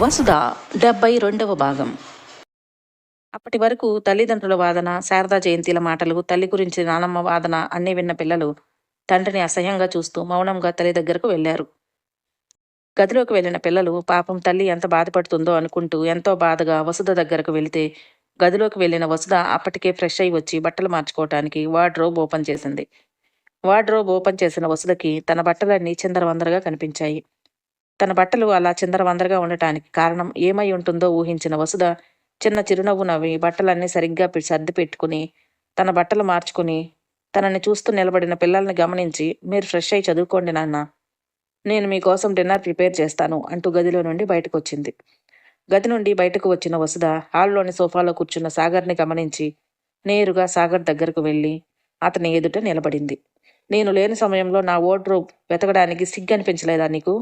వసుధ 72వ భాగం. అప్పటి వరకు తల్లిదండ్రుల వాదన, శారదా జయంతిల మాటలు, తల్లి గురించి నానమ్మ వాదన అన్నీ విన్న పిల్లలు తండ్రిని అసహ్యంగా చూస్తూ మౌనంగా తల్లి దగ్గరకు వెళ్లారు. గదిలోకి వెళ్లిన పిల్లలు పాపం తల్లి ఎంత బాధపడుతుందో అనుకుంటూ ఎంతో బాధగా వసుధ దగ్గరకు వెళితే, గదిలోకి వెళ్లిన వసుధ అప్పటికే ఫ్రెష్ అయి వచ్చి బట్టలు మార్చుకోవటానికి వార్డ్రోబ్ ఓపెన్ చేసింది. వార్డ్రోబ్ ఓపెన్ చేసిన వసుధకి తన బట్టలన్నీ చిందరవందరగా కనిపించాయి. తన బట్టలు అలా చిందరవందరగా ఉండటానికి కారణం ఏమై ఉంటుందో ఊహించిన వసుధ చిన్న చిరునవ్వు నవ్వి బట్టలన్నీ సరిగ్గా సర్ది పెట్టుకుని తన బట్టలు మార్చుకుని తనని చూస్తూ నిలబడిన పిల్లల్ని గమనించి, మీరు ఫ్రెష్ అయి చదువుకోండి నాన్న, నేను మీకోసం డిన్నర్ ప్రిపేర్ చేస్తాను అంటూ గదిలో నుండి బయటకు వచ్చింది. గది నుండి బయటకు వచ్చిన వసుధ హాల్లోని సోఫాలో కూర్చున్న సాగర్ని గమనించి నేరుగా సాగర్ దగ్గరకు వెళ్ళి అతని ఎదుట నిలబడింది. నేను లేని సమయంలో నా వార్డ్రోబ్ వెతకడానికి సిగ్గనిపించలేదా నీకు?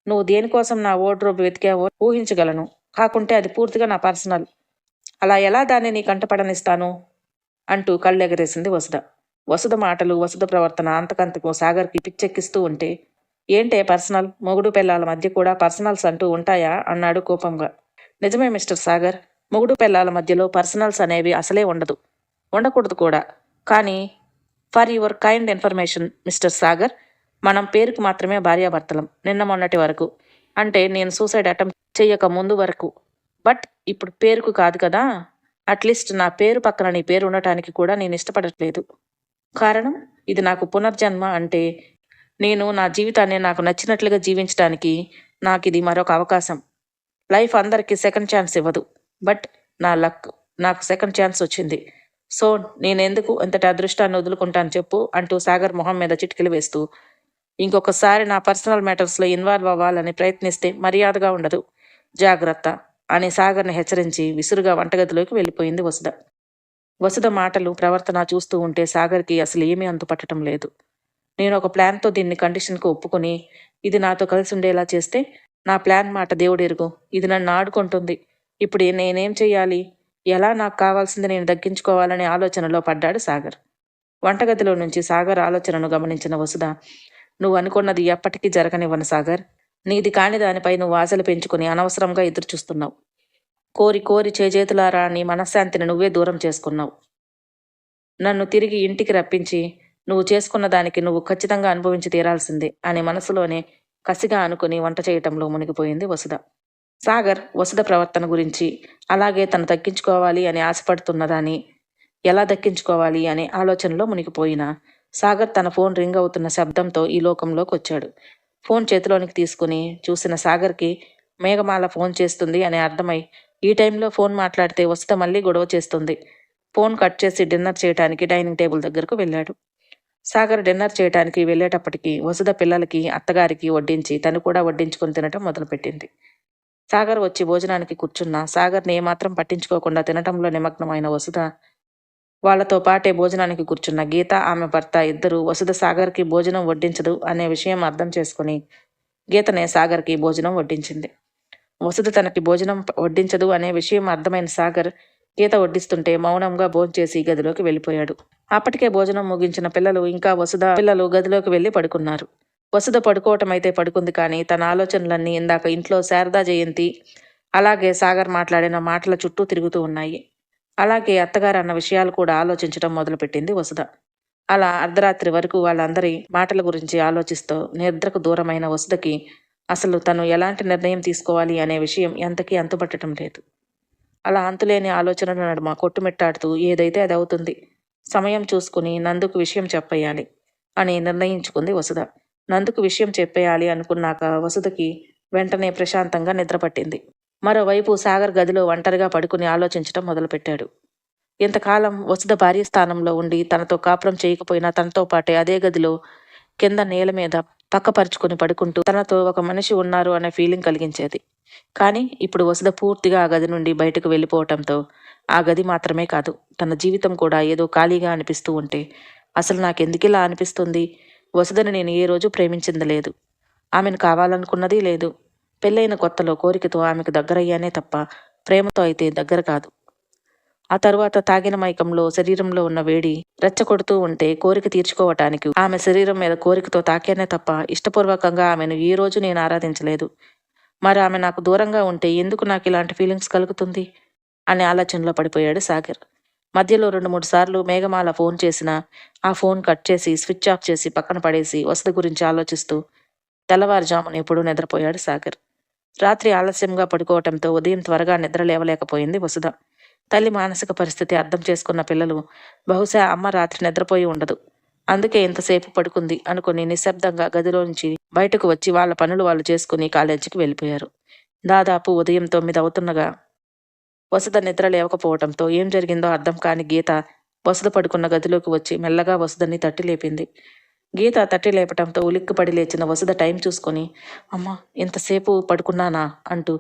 నువ్వు దేనికోసం నా వార్డ్రోబ్ వెతికావో ఊహించగలను, కాకుంటే అది పూర్తిగా నా పర్సనల్. అలా ఎలా దాన్ని నీ కంటపడనిస్తాను అంటూ కళ్ళెగరేసింది వసుధ. వసుధ మాటలు, వసుధ ప్రవర్తన అంతకంతకు సాగర్కి పిచ్చెక్కిస్తూ ఉంటే, ఏంటే పర్సనల్? మొగుడు పెళ్ళాల మధ్య కూడా పర్సనల్స్ అంటూ ఉంటాయా అన్నాడు కోపంగా. నిజమే మిస్టర్ సాగర్, మొగుడు పెళ్ళాల మధ్యలో పర్సనల్స్ అనేవి అసలే ఉండకూడదు కూడా. కానీ for your kind information mister Sagar, మనం పేరుకు మాత్రమే భార్యాభర్తలం, నిన్న మొన్నటి వరకు, అంటే నేను సూసైడ్ అటెంప్ట్ చెయ్యక ముందు వరకు. బట్ ఇప్పుడు పేరుకు కాదు కదా. అట్లీస్ట్ నా పేరు పక్కన నీ పేరు ఉండటానికి కూడా నేను ఇష్టపడట్లేదు. కారణం, ఇది నాకు పునర్జన్మ. అంటే నేను నా జీవితాన్ని నాకు నచ్చినట్లుగా జీవించడానికి నాకు ఇది మరొక అవకాశం. లైఫ్ అందరికీ సెకండ్ ఛాన్స్ ఇవ్వదు, బట్ నా లక్, నాకు సెకండ్ ఛాన్స్ వచ్చింది. సో నేనెందుకు ఇంతటి అదృష్టాన్ని వదులుకుంటాను చెప్పు అంటూ సాగర్ మొహం మీద చిటికెలు వేస్తూ, ఇంకొకసారి నా పర్సనల్ మ్యాటర్స్లో ఇన్వాల్వ్ అవ్వాలని ప్రయత్నిస్తే మర్యాదగా ఉండదు, జాగ్రత్త అని సాగర్ని హెచ్చరించి విసురుగా వంటగదిలోకి వెళ్ళిపోయింది వసుధ. వసుధ మాటలు, ప్రవర్తన చూస్తూ ఉంటే సాగర్కి అసలు ఏమీ అంతుపట్టడం లేదు. నేను ఒక ప్లాన్తో దీన్ని కండిషన్కు ఒప్పుకొని ఇది నాతో కలిసి ఉండేలా చేస్తే, నా ప్లాన్ మాట దేవుడెరుగు, ఇది నన్ను ఆడుకుంటుంది. ఇప్పుడు నేనేం చెయ్యాలి? ఎలా నాకు కావాల్సింది నేను దక్కించుకోవాలనే ఆలోచనలో పడ్డాడు సాగర్. వంటగదిలో నుంచి సాగర్ ఆలోచనను గమనించిన వసుధ, నువ్వు అనుకున్నది ఎప్పటికీ జరగనివ్వను సాగర్. నీది కాని దానిపై నువ్వు ఆశలు పెంచుకుని అనవసరంగా ఎదురు చూస్తున్నావు. కోరి కోరి చేజేతులారా నీ మనశ్శాంతిని నువ్వే దూరం చేసుకున్నావు. నన్ను తిరిగి ఇంటికి రప్పించి నువ్వు చేసుకున్న దానికి నువ్వు ఖచ్చితంగా అనుభవించి తీరాల్సిందే అని మనసులోనే కసిగా అనుకుని వంట చేయటంలో మునిగిపోయింది వసుధ. సాగర్ వసుధ ప్రవర్తన గురించి, అలాగే తను దక్కించుకోవాలి అని ఆశపడుతున్నదాన్ని ఎలా దక్కించుకోవాలి అనే ఆలోచనలో మునిగిపోయినా సాగర్ తన ఫోన్ రింగ్ అవుతున్న శబ్దంతో ఈ లోకంలోకి వచ్చాడు. ఫోన్ చేతిలోనికి తీసుకుని చూసిన సాగర్కి మేఘమాల ఫోన్ చేస్తుంది అని అర్థమై, ఈ టైంలో ఫోన్ మాట్లాడితే వసుధ మళ్ళీ గొడవ చేస్తుంది. ఫోన్ కట్ చేసి డిన్నర్ చేయడానికి డైనింగ్ టేబుల్ దగ్గరకు వెళ్ళాడు. సాగర్ డిన్నర్ చేయడానికి వెళ్ళేటప్పటికి వసుధ పిల్లలకి, అత్తగారికి వడ్డించి తను కూడా వడ్డించుకొని తినటం మొదలుపెట్టింది. సాగర్ వచ్చి భోజనానికి కూర్చున్నా సాగర్ని ఏమాత్రం పట్టించుకోకుండా తినటంలో నిమగ్నమైన వసుధ, వాళ్లతో పాటే భోజనానికి కూర్చున్న గీత, ఆమె భర్త ఇద్దరు వసుధ సాగర్కి భోజనం వడ్డించదు అనే విషయం అర్థం చేసుకుని గీతనే సాగర్కి భోజనం వడ్డించింది. వసుధ తనకి భోజనం వడ్డించదు అనే విషయం అర్థమైన సాగర్ గీత వడ్డిస్తుంటే మౌనంగా భోంచేసి గదిలోకి వెళ్ళిపోయాడు. అప్పటికే భోజనం ముగించిన పిల్లలు, ఇంకా వసుధ పిల్లలు గదిలోకి వెళ్ళి పడుకున్నారు. వసుధ పడుకోవటం అయితే పడుకుంది, కానీ తన ఆలోచనలన్నీ ఇందాక ఇంట్లో శారదా జయంతి, అలాగే సాగర్ మాట్లాడిన మాటల చుట్టూ తిరుగుతూ ఉన్నాయి. అలాగే అత్తగారు అన్న విషయాలు కూడా ఆలోచించడం మొదలుపెట్టింది వసుధ. అలా అర్ధరాత్రి వరకు వాళ్ళందరి మాటల గురించి ఆలోచిస్తూ నిద్రకు దూరమైన వసుధకి అసలు తను ఎలాంటి నిర్ణయం తీసుకోవాలి అనే విషయం ఎంతకీ అంతుపట్టడం లేదు. అలా అంతులేని ఆలోచనల నడుమ కొట్టుమిట్టాడుతూ ఏదైతే అది అవుతుంది, సమయం చూసుకుని నందుకు విషయం చెప్పేయాలి అని నిర్ణయించుకుంది వసుధ. నందుకు విషయం చెప్పేయాలి అనుకున్నాక వసుధకి వెంటనే ప్రశాంతంగా నిద్రపట్టింది. మరోవైపు సాగర్ గదిలో ఒంటరిగా పడుకుని ఆలోచించడం మొదలుపెట్టాడు. ఇంతకాలం వసుధ భార్య స్థానంలో ఉండి తనతో కాపురం చేయకపోయినా తనతో పాటే అదే గదిలో కింద నేల మీద పక్కపరుచుకుని పడుకుంటూ తనతో ఒక మనిషి ఉన్నారు అనే ఫీలింగ్ కలిగించేది. కానీ ఇప్పుడు వసుధ పూర్తిగా ఆ గది నుండి బయటకు వెళ్ళిపోవటంతో ఆ గది మాత్రమే కాదు, తన జీవితం కూడా ఏదో ఖాళీగా అనిపిస్తూ ఉంటే, అసలు నాకెందుకిలా అనిపిస్తుంది? వసుధని నేను ఏ రోజు ప్రేమించింది లేదు, ఆమెను కావాలనుకున్నది లేదు. పెళ్ళైన కొత్తలో కోరికతో ఆమెకు దగ్గరయ్యానే తప్ప ప్రేమతో అయితే దగ్గర కాదు. ఆ తరువాత తాగిన మైకంలో శరీరంలో ఉన్న వేడి రెచ్చగొడుతూ ఉంటే కోరిక తీర్చుకోవటానికి ఆమె శరీరం మీద కోరికతో తాకానే తప్ప ఇష్టపూర్వకంగా ఆమెను ఈ రోజు నేను ఆరాధించలేదు. మరి ఆమె నాకు దూరంగా ఉంటే ఎందుకు నాకు ఇలాంటి ఫీలింగ్స్ కలుగుతుంది అనే ఆలోచనలో పడిపోయాడు సాగర్. మధ్యలో 2-3 సార్లు మేఘమాల ఫోన్ చేసినా ఆ ఫోన్ కట్ చేసి స్విచ్ ఆఫ్ చేసి పక్కన పడేసి వసతి గురించి ఆలోచిస్తూ తెల్లవారుజామున ఎప్పుడూ నిద్రపోయాడు సాగర్. రాత్రి ఆలస్యంగా పడుకోవటంతో ఉదయం త్వరగా నిద్ర లేవలేకపోయింది వసుధ. తల్లి మానసిక పరిస్థితి అర్థం చేసుకున్న పిల్లలు బహుశా అమ్మ రాత్రి నిద్రపోయి ఉండదు, అందుకే ఇంతసేపు పడుకుంది అనుకుని నిశ్శబ్దంగా గదిలోంచి బయటకు వచ్చి వాళ్ళ పనులు వాళ్ళు చేసుకుని కాలేజీకి వెళ్ళిపోయారు. దాదాపు ఉదయం 9 అవుతుండగా వసుధ నిద్ర లేవకపోవటంతో ఏం జరిగిందో అర్థం కాని గీత వసుధ పడుకున్న గదిలోకి వచ్చి మెల్లగా వసుధని తట్టి లేపింది. గీత తట్టి లేపటంతో ఉలిక్కిపడి లేచిన వసుధ టైం చూసుకొని, అమ్మా ఇంతసేపు పడుకున్నానా అంటూ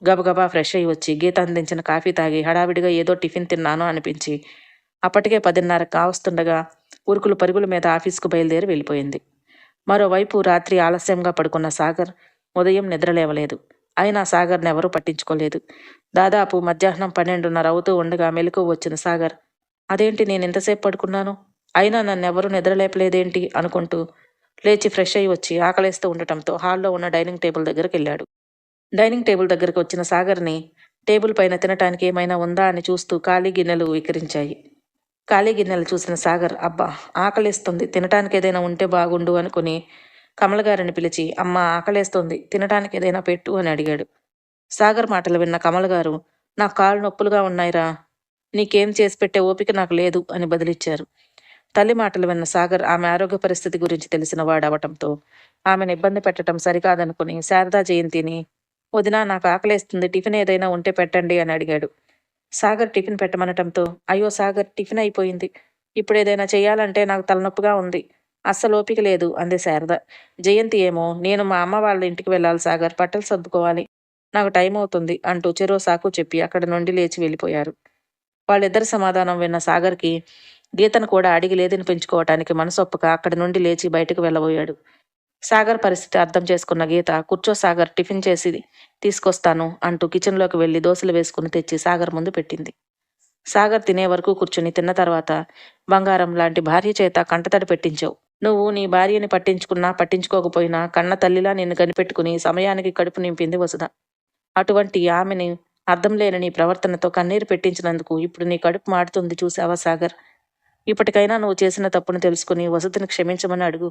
గబగబా ఫ్రెష్ అయ్యి వచ్చి గీత అందించిన కాఫీ తాగి హడావిడిగా ఏదో టిఫిన్ తిన్నాను అనిపించి అప్పటికే 10:30 కావస్తుండగా ఉరుకులు పరుగుల మీద ఆఫీసుకు బయలుదేరి వెళ్ళిపోయింది. మరోవైపు రాత్రి ఆలస్యంగా పడుకున్న సాగర్ ఉదయం నిద్రలేవలేదు. అయినా సాగర్ని ఎవరూ పట్టించుకోలేదు. దాదాపు మధ్యాహ్నం 12:30 అవుతూ ఉండగా మెలకువ వచ్చిన సాగర్, అదేంటి నేను ఇంతసేపు పడుకున్నాను, అయినా నన్నెవరూ నిద్రలేపలేదేంటి అనుకుంటూ లేచి ఫ్రెష్ అయ్యి వచ్చి ఆకలేస్తూ ఉండటంతో హాల్లో ఉన్న డైనింగ్ టేబుల్ దగ్గరికి వెళ్ళాడు. డైనింగ్ టేబుల్ దగ్గరకు వచ్చిన సాగర్ని టేబుల్ పైన తినటానికి ఏమైనా ఉందా అని చూస్తూ ఖాళీ గిన్నెలు వికరించాయి. ఖాళీ గిన్నెలు చూసిన సాగర్, అబ్బా ఆకలేస్తుంది, తినటానికి ఏదైనా ఉంటే బాగుండు అనుకుని కమలగారిని పిలిచి, అమ్మ ఆకలేస్తుంది, తినటానికి ఏదైనా పెట్టు అని అడిగాడు. సాగర్ మాటలు విన్న కమలగారు, నా కాళ్ళు నొప్పులుగా ఉన్నాయిరా, నీకేం చేసి పెట్టే ఓపిక నాకు లేదు అని బదిలిచ్చారు. తల్లి మాటలు విన్న సాగర్ ఆమె ఆరోగ్య పరిస్థితి గురించి తెలిసిన వాడవటంతో ఆమెను ఇబ్బంది పెట్టడం సరికాదనుకుని శారదా జయంతిని, వదినా నాకు ఆకలేస్తుంది, టిఫిన్ ఏదైనా ఉంటే పెట్టండి అని అడిగాడు. సాగర్ టిఫిన్ పెట్టమనటంతో, అయ్యో సాగర్ టిఫిన్ అయిపోయింది, ఇప్పుడు ఏదైనా చెయ్యాలంటే నాకు తలనొప్పిగా ఉంది, అస్సలు ఓపిక లేదు అంది శారద. జయంతి ఏమో, నేను మా అమ్మ వాళ్ళ ఇంటికి వెళ్ళాలి సాగర్, బట్టలు సర్దుకోవాలి, నాకు టైం అవుతుంది అంటూ చెరో సాకు చెప్పి అక్కడి నుండి లేచి వెళ్ళిపోయారు. వాళ్ళిద్దరి సమాధానం విన్న సాగర్కి గీతను కూడా అడిగి లేదని పెంచుకోవటానికి మనసొప్పక అక్కడి నుండి లేచి బయటకు వెళ్ళబోయాడు. సాగర్ పరిస్థితి అర్థం చేసుకున్న గీత, కూర్చో సాగర్, టిఫిన్ చేసి తీసుకొస్తాను అంటూ కిచెన్లోకి వెళ్ళి దోశలు వేసుకుని తెచ్చి సాగర్ ముందు పెట్టింది. సాగర్ తినే వరకు కూర్చుని తిన్న తర్వాత, బంగారం లాంటి భార్య చేత కంటతడి పెట్టించావు, నువ్వు నీ భార్యని పట్టించుకున్నా పట్టించుకోకపోయినా కన్న తల్లిలా నిన్ను కనిపెట్టుకుని సమయానికి కడుపు నింపింది వసుధ. అటువంటి ఆమెని అర్థం లేని నీ ప్రవర్తనతో కన్నీరు పెట్టించినందుకు ఇప్పుడు నీ కడుపు మాడుతుంది చూసావా సాగర్, ఇప్పటికైనా నువ్వు చేసిన తప్పును తెలుసుకుని వసుధని క్షమించమని అడుగు.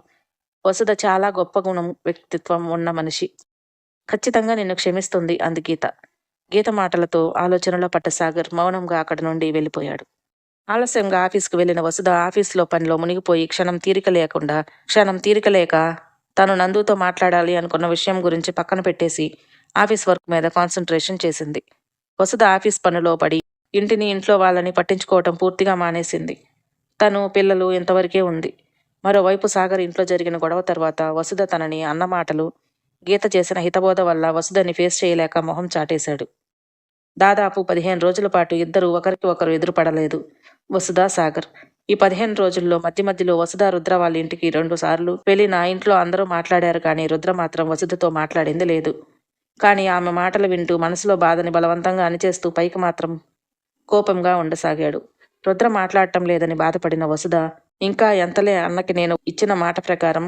వసుధ చాలా గొప్ప గుణం వ్యక్తిత్వం ఉన్న మనిషి, ఖచ్చితంగా నిన్ను క్షమిస్తుంది అంది గీత. గీత మాటలతో ఆలోచనలో పట్ట సాగర్ మౌనంగా అక్కడి నుండి వెళ్ళిపోయాడు. ఆలస్యంగా ఆఫీస్కు వెళ్లిన వసుధ ఆఫీసులో పనిలో మునిగిపోయి క్షణం తీరిక లేక తను నందుతో మాట్లాడాలి అనుకున్న విషయం గురించి పక్కన పెట్టేసి ఆఫీస్ వర్క్ మీద కాన్సన్ట్రేషన్ చేసింది. వసుధ ఆఫీస్ పనిలో పడి ఇంటిని ఇంట్లో వాళ్ళని పట్టించుకోవటం పూర్తిగా మానేసింది. తను పిల్లలు ఇంతవరకే ఉంది. మరోవైపు సాగర్ ఇంట్లో జరిగిన గొడవ తర్వాత వసుధ తనని అన్న మాటలు, గీత చేసిన హితబోధ వల్ల వసుధని ఫేస్ చేయలేక మొహం చాటేశాడు. దాదాపు 15 రోజుల పాటు ఇద్దరు ఒకరికి ఒకరు ఎదురుపడలేదు వసుధ సాగర్. ఈ 15 రోజుల్లో మధ్యలో వసుధ రుద్ర వాళ్ళ ఇంటికి 2 సార్లు వెళ్ళిన ఇంట్లో అందరూ మాట్లాడారు, కానీ రుద్ర మాత్రం వసుధతో మాట్లాడింది లేదు. కానీ ఆమె మాటలు వింటూ మనసులో బాధని బలవంతంగా అణిచేస్తూ పైకి మాత్రం కోపంగా ఉండసాగాడు. రుద్ర మాట్లాడటం లేదని బాధపడిన వసుధ, ఇంకా ఎంతలే, అన్నకి నేను ఇచ్చిన మాట ప్రకారం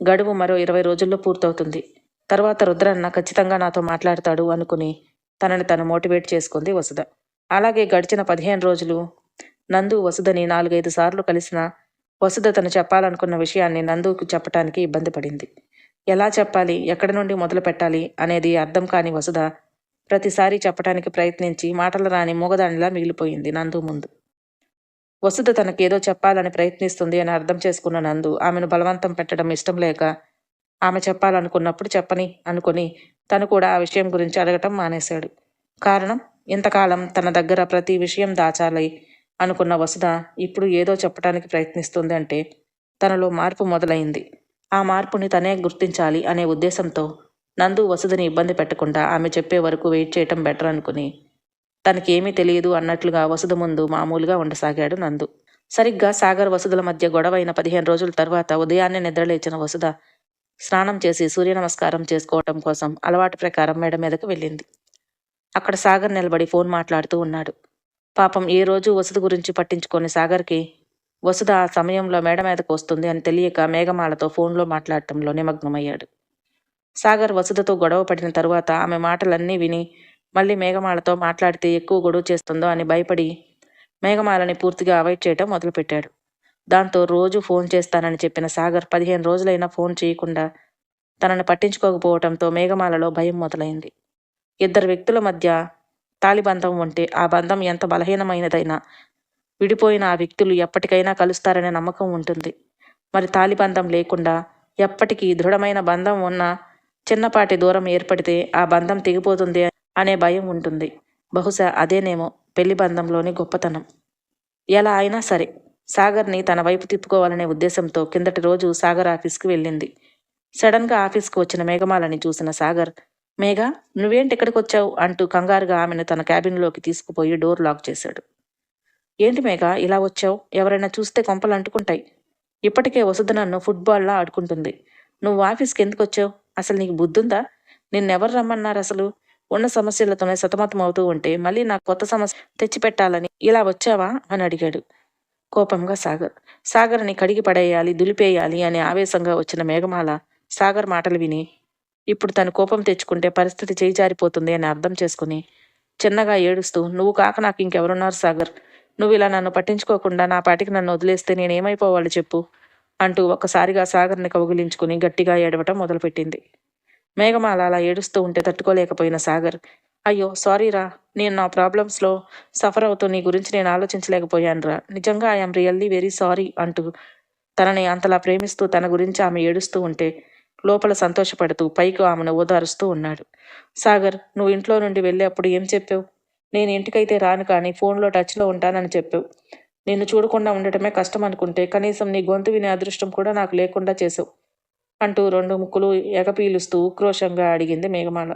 గడువు మరో 20 రోజుల్లో పూర్తవుతుంది, తర్వాత రుద్రన్న ఖచ్చితంగా నాతో మాట్లాడతాడు అనుకుని తనని తను మోటివేట్ చేసుకుంది వసుధ. అలాగే గడిచిన 15 రోజులు నందు వసుధని 4-5 సార్లు కలిసిన వసుధ తను చెప్పాలనుకున్న విషయాన్ని నందుకు చెప్పటానికి ఇబ్బంది పడింది. ఎలా చెప్పాలి, ఎక్కడి నుండి మొదలు పెట్టాలి అనేది అర్థం కాని వసుధ ప్రతిసారి చెప్పటానికి ప్రయత్నించి మాటలు రాని మూగదానిలా మిగిలిపోయింది నందు ముందు. వసుధ తనకేదో చెప్పాలని ప్రయత్నిస్తుంది అని అర్థం చేసుకున్న నందు ఆమెను బలవంతం పెట్టడం ఇష్టం లేక ఆమె చెప్పాలనుకున్నప్పుడు చెప్పని అనుకుని తను కూడా ఆ విషయం గురించి అడగటం మానేశాడు. కారణం, ఇంతకాలం తన దగ్గర ప్రతి విషయం దాచాలి అనుకున్న వసుధ ఇప్పుడు ఏదో చెప్పడానికి ప్రయత్నిస్తుంది అంటే తనలో మార్పు మొదలైంది. ఆ మార్పుని తనే గుర్తించాలి అనే ఉద్దేశంతో నందు వసుధని ఇబ్బంది పెట్టకుండా ఆమె చెప్పే వరకు వెయిట్ చేయటం బెటర్ అనుకుని తనకి ఏమీ తెలియదు అన్నట్లుగా వసుధ ముందు మామూలుగా ఉండసాగాడు నందు. సరిగ్గా సాగర్ వసుధల మధ్య గొడవైన 15 రోజుల తర్వాత ఉదయాన్నే నిద్రలేచిన వసుధ స్నానం చేసి సూర్య నమస్కారం చేసుకోవటం కోసం అలవాటు ప్రకారం మేడ మీదకు వెళ్ళింది. అక్కడ సాగర్ నిలబడి ఫోన్ మాట్లాడుతూ ఉన్నాడు. పాపం ఏ రోజు వసుధ గురించి పట్టించుకొని సాగర్కి వసుధ ఆ సమయంలో మేడ మీదకు వస్తుంది అని తెలియక మేఘమాలతో ఫోన్లో మాట్లాడటంలో నిమగ్నమయ్యాడు. సాగర్ వసుధతో గొడవ పడిన తరువాత ఆమె మాటలన్నీ విని మళ్ళీ మేఘమాలతో మాట్లాడితే ఎక్కువ గొడవ చేస్తుందో అని భయపడి మేఘమాలని పూర్తిగా అవాయిడ్ చేయటం మొదలుపెట్టాడు. దాంతో రోజు ఫోన్ చేస్తానని చెప్పిన సాగర్ 15 రోజులైనా ఫోన్ చేయకుండా తనని పట్టించుకోకపోవటంతో మేఘమాలలో భయం మొదలైంది. ఇద్దరు వ్యక్తుల మధ్య తాళిబంధం ఉంటే ఆ బంధం ఎంత బలహీనమైనదైనా విడిపోయిన ఆ వ్యక్తులు ఎప్పటికైనా కలుస్తారనే నమ్మకం ఉంటుంది. మరి తాళిబంధం లేకుండా ఎప్పటికీ దృఢమైన బంధం ఉన్న చిన్నపాటి దూరం ఏర్పడితే ఆ బంధం తెగిపోతుంది అనే భయం ఉంటుంది. బహుశా అదేనేమో పెళ్లి బంధంలోని గొప్పతనం. ఎలా అయినా సరే సాగర్ని తన వైపు తిప్పుకోవాలనే ఉద్దేశంతో కిందటి రోజు సాగర్ ఆఫీస్కి వెళ్ళింది. సడన్గా ఆఫీస్కి వచ్చిన మేఘమాలని చూసిన సాగర్, మేఘ నువ్వేంటి ఇక్కడికి వచ్చావు అంటూ కంగారుగా ఆమెను తన క్యాబిన్లోకి తీసుకుపోయి డోర్ లాక్ చేశాడు. ఏంటి మేఘ ఇలా వచ్చావు? ఎవరైనా చూస్తే కొంపలు అంటుకుంటాయి. ఇప్పటికే వసుధ నన్ను ఫుట్బాల్లా ఆడుకుంటుంది. నువ్వు ఆఫీస్కి ఎందుకు వచ్చావు? అసలు నీకు బుద్ధుందా? నిన్నెవరు రమ్మన్నారు? అసలు ఉన్న సమస్యలతోనే సతమతం అవుతూ ఉంటే మళ్ళీ నాకు కొత్త సమస్య తెచ్చిపెట్టాలని ఇలా వచ్చావా అని అడిగాడు కోపంగా సాగర్. సాగర్ని కడిగి పడేయాలి, దులిపేయాలి అనే ఆవేశంగా వచ్చిన మేఘమాల సాగర్ మాటలు విని ఇప్పుడు తను కోపం తెచ్చుకుంటే పరిస్థితి చేయిజారిపోతుంది అని అర్థం చేసుకుని చిన్నగా ఏడుస్తూ, నువ్వు కాక నాకు ఇంకెవరున్నారు సాగర్? నువ్వు ఇలా నన్ను పట్టించుకోకుండా నా పాటికి నన్ను వదిలేస్తే నేనేమైపోవాలి చెప్పు అంటూ ఒక్కసారిగా సాగర్ని కౌగిలించుకుని గట్టిగా ఏడవటం మొదలుపెట్టింది. మేఘమాల అలా ఏడుస్తూ ఉంటే తట్టుకోలేకపోయిన సాగర్, అయ్యో సారీరా, నేను నా ప్రాబ్లమ్స్లో సఫర్ అవుతూ నీ గురించి నేను ఆలోచించలేకపోయానురా. నిజంగా ఐఎమ్ రియల్లీ వెరీ సారీ అంటూ తనని అంతలా ప్రేమిస్తూ తన గురించి ఆమె ఏడుస్తూ ఉంటే లోపల సంతోషపడుతూ పైకి ఆమెను ఓదారుస్తూ ఉన్నాడు. సాగర్, నువ్వు ఇంట్లో నుండి వెళ్ళేప్పుడు ఏం చెప్పావు? నేను ఇంటికైతే రాను కానీ ఫోన్లో టచ్లో ఉంటానని చెప్పావు. నిన్ను చూడకుండా ఉండటమే కష్టం అనుకుంటే కనీసం నీ గొంతు వినే అదృష్టం కూడా నాకు లేకుండా చేసావు అంటూ 2 ముక్కులు ఎగపీలుస్తూ ఉక్రోషంగా అడిగింది మేఘమాల.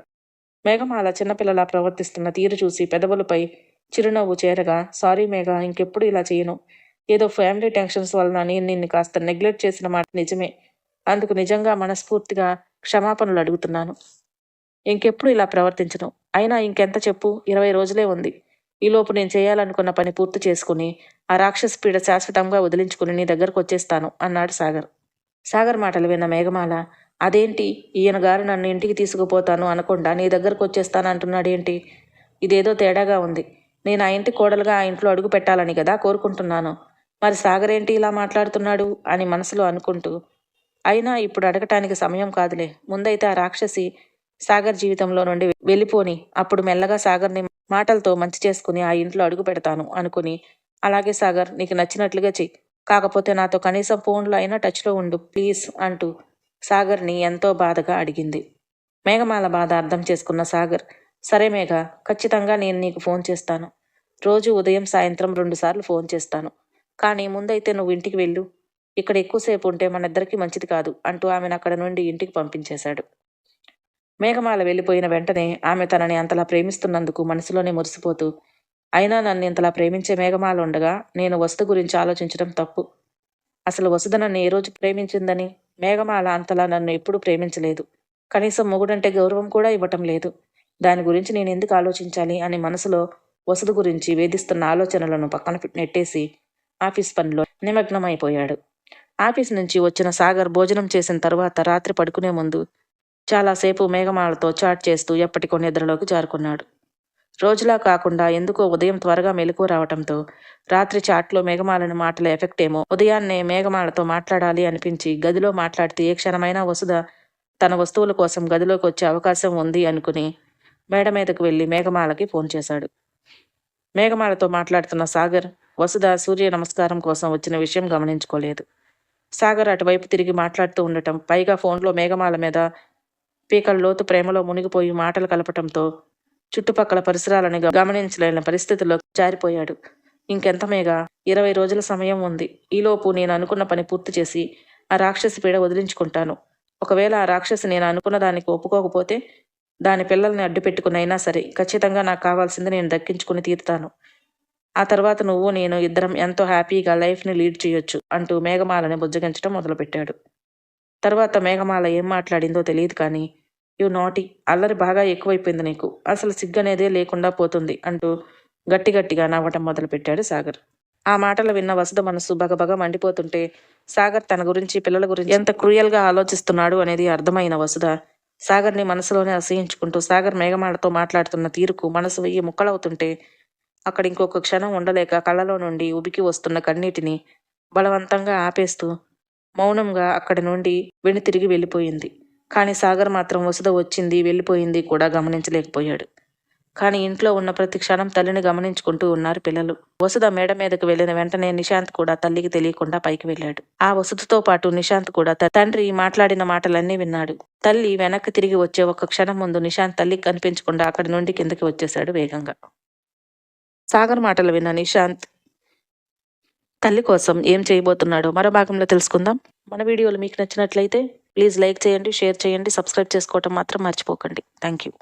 మేఘమాల చిన్నపిల్లలా ప్రవర్తిస్తున్న తీరు చూసి పెదవులపై చిరునవ్వు చేరగా, సారీ మేఘ, ఇంకెప్పుడు ఇలా చేయను. ఏదో ఫ్యామిలీ టెన్షన్స్ వలన నేను నిన్ను కాస్త నెగ్లెక్ట్ చేసిన మాట నిజమే. అందుకు నిజంగా మనస్ఫూర్తిగా క్షమాపణలు అడుగుతున్నాను. ఇంకెప్పుడు ఇలా ప్రవర్తించను. అయినా ఇంకెంత చెప్పు, 20 రోజులే ఉంది. ఈలోపు నేను చేయాలనుకున్న పని పూర్తి చేసుకుని ఆ రాక్షస పీడ శాశ్వతంగా వదిలించుకుని నీ దగ్గరకు వచ్చేస్తాను అన్నాడు సాగర్. సాగర్ మాటలు విన్న మేఘమాల, అదేంటి ఈయన గారు నన్ను ఇంటికి తీసుకుపోతాను అనకుండా నీ దగ్గరకు వచ్చేస్తాను అంటున్నాడేంటి? ఇదేదో తేడాగా ఉంది. నేను ఆ ఇంటి కోడలుగా ఆ ఇంట్లో అడుగు పెట్టాలని కదా కోరుకుంటున్నాను. మరి సాగర్ ఏంటి ఇలా మాట్లాడుతున్నాడు అని మనసులో అనుకుంటూ, అయినా ఇప్పుడు అడగటానికి సమయం కాదులే, ముందైతే ఆ రాక్షసి సాగర్ జీవితంలో నుండి వెళ్ళిపోని, అప్పుడు మెల్లగా సాగర్ని మాటలతో మంచి చేసుకుని ఆ ఇంట్లో అడుగు పెడతాను అనుకుని, అలాగే సాగర్, నీకు నచ్చినట్లుగా చెయ్యి, కాకపోతే నాతో కనీసం ఫోన్లో అయినా టచ్లో ఉండు ప్లీజ్ అంటూ సాగర్ని ఎంతో బాధగా అడిగింది. మేఘమాల బాధ అర్థం చేసుకున్న సాగర్, సరే మేఘ, ఖచ్చితంగా నేను నీకు ఫోన్ చేస్తాను. రోజు ఉదయం సాయంత్రం 2 సార్లు ఫోన్ చేస్తాను. కానీ ముందైతే నువ్వు ఇంటికి వెళ్ళు. ఇక్కడ ఎక్కువసేపు ఉంటే మనిద్దరికీ మంచిది కాదు అంటూ ఆమెను అక్కడ నుండి ఇంటికి పంపించేశాడు. మేఘమాల వెళ్ళిపోయిన వెంటనే ఆమె తనని అంతలా ప్రేమిస్తున్నందుకు మనసులోనే మురిసిపోతూ, అయినా నన్ను ఇంతలా ప్రేమించే మేఘమాల ఉండగా నేను వసుధ గురించి ఆలోచించడం తప్పు. అసలు వసుధ నన్ను ఏ రోజు ప్రేమించిందని? మేఘమాల అంతలా నన్ను ఎప్పుడూ ప్రేమించలేదు. కనీసం మొగుడంటే గౌరవం కూడా ఇవ్వటం లేదు. దాని గురించి నేను ఎందుకు ఆలోచించాలి అని మనసులో వసుధ గురించి వేధిస్తున్న ఆలోచనలను పక్కన నెట్టేసి ఆఫీస్ పనిలో నిమగ్నమైపోయాడు. ఆఫీస్ నుంచి వచ్చిన సాగర్ భోజనం చేసిన తర్వాత రాత్రి పడుకునే ముందు చాలాసేపు మేఘమాలతో చాట్ చేస్తూ ఎప్పటికో నిద్రలోకి జారుకున్నాడు. రోజులా కాకుండా ఎందుకో ఉదయం త్వరగా మెలకువ రావటంతో రాత్రి చాట్లో మేఘమాలని మాటల ఎఫెక్ట్ ఏమో ఉదయాన్నే మేఘమాలతో మాట్లాడాలి అనిపించి గదిలో మాట్లాడితే ఏ క్షణమైనా వసుధ తన వస్తువుల కోసం గదిలోకి వచ్చే అవకాశం ఉంది అనుకుని మేడ మీదకు వెళ్ళి మేఘమాలకి ఫోన్ చేశాడు. మేఘమాలతో మాట్లాడుతున్న సాగర్ వసుధ సూర్య నమస్కారం కోసం వచ్చిన విషయం గమనించుకోలేదు. సాగర్ అటువైపు తిరిగి మాట్లాడుతూ ఉండటం, పైగా ఫోన్లో మేఘమాల మీద పీకల లోతు ప్రేమలో మునిగిపోయి మాటలు కలపటంతో చుట్టుపక్కల పరిసరాలని గమనించలేని పరిస్థితుల్లో జారిపోయాడు. ఇంకెంత మేఘ, 20 రోజుల సమయం ఉంది. ఈలోపు నేను అనుకున్న పని పూర్తి చేసి ఆ రాక్షసి పీడ వదిలించుకుంటాను. ఒకవేళ ఆ రాక్షసి నేను అనుకున్న దానికి ఒప్పుకోకపోతే దాని పిల్లల్ని అడ్డు పెట్టుకునైనా సరే ఖచ్చితంగా నాకు కావాల్సింది నేను దక్కించుకుని తీరుతాను. ఆ తర్వాత నువ్వు నేను ఇద్దరం ఎంతో హ్యాపీగా లైఫ్ని లీడ్ చేయొచ్చు అంటూ మేఘమాలని బుజ్జగించడం మొదలుపెట్టాడు. తర్వాత మేఘమాల ఏం మాట్లాడిందో తెలియదు కానీ, యు నాటి, అల్లరి బాగా ఎక్కువైపోయింది నీకు, అసలు సిగ్గనేదే లేకుండా పోతుంది అంటూ గట్టిగా నవ్వటం మొదలుపెట్టాడు సాగర్. ఆ మాటలు విన్న వసుధ మనసు బగబగ మండిపోతుంటే సాగర్ తన గురించి పిల్లల గురించి ఎంత క్రూయల్గా ఆలోచిస్తున్నాడు అనేది అర్థమైన వసుధ సాగర్ని మనసులోనే అసహించుకుంటూ సాగర్ మేఘమాలతో మాట్లాడుతున్న తీరుకు మనసు 1000 ముక్కలవుతుంటే అక్కడ ఇంకొక క్షణం ఉండలేక కళ్ళలో నుండి ఉబికి వస్తున్న కన్నీటిని బలవంతంగా ఆపేస్తూ మౌనంగా అక్కడి నుండి వెనుతిరిగి వెళ్ళిపోయింది. కానీ సాగర్ మాత్రం వసుధ వచ్చింది వెళ్ళిపోయింది కూడా గమనించలేకపోయాడు. కానీ ఇంట్లో ఉన్న ప్రతి క్షణం తల్లిని గమనించుకుంటూ ఉన్నారు పిల్లలు. వసుధ మేడ మీదకు వెళ్లిన వెంటనే నిశాంత్ కూడా తల్లికి తెలియకుండా పైకి వెళ్ళాడు. ఆ వసుధతో పాటు నిశాంత్ కూడా తండ్రి మాట్లాడిన మాటలన్నీ విన్నాడు. తల్లి వెనక్కి తిరిగి వచ్చే ఒక్క క్షణం ముందు నిశాంత్ తల్లికి కనిపించకుండా అక్కడి నుండి కిందకి వచ్చేశాడు వేగంగా. సాగర్ మాటలు విన్న నిశాంత్ తల్లి కోసం ఏం చేయబోతున్నాడో మరో భాగంలో తెలుసుకుందాం. మన వీడియోలు మీకు నచ్చినట్లయితే ప్లీజ్ లైక్ చేయండి, షేర్ చేయండి, సబ్స్క్రైబ్ చేసుకోవటం మాత్రం మర్చిపోకండి. Thank you.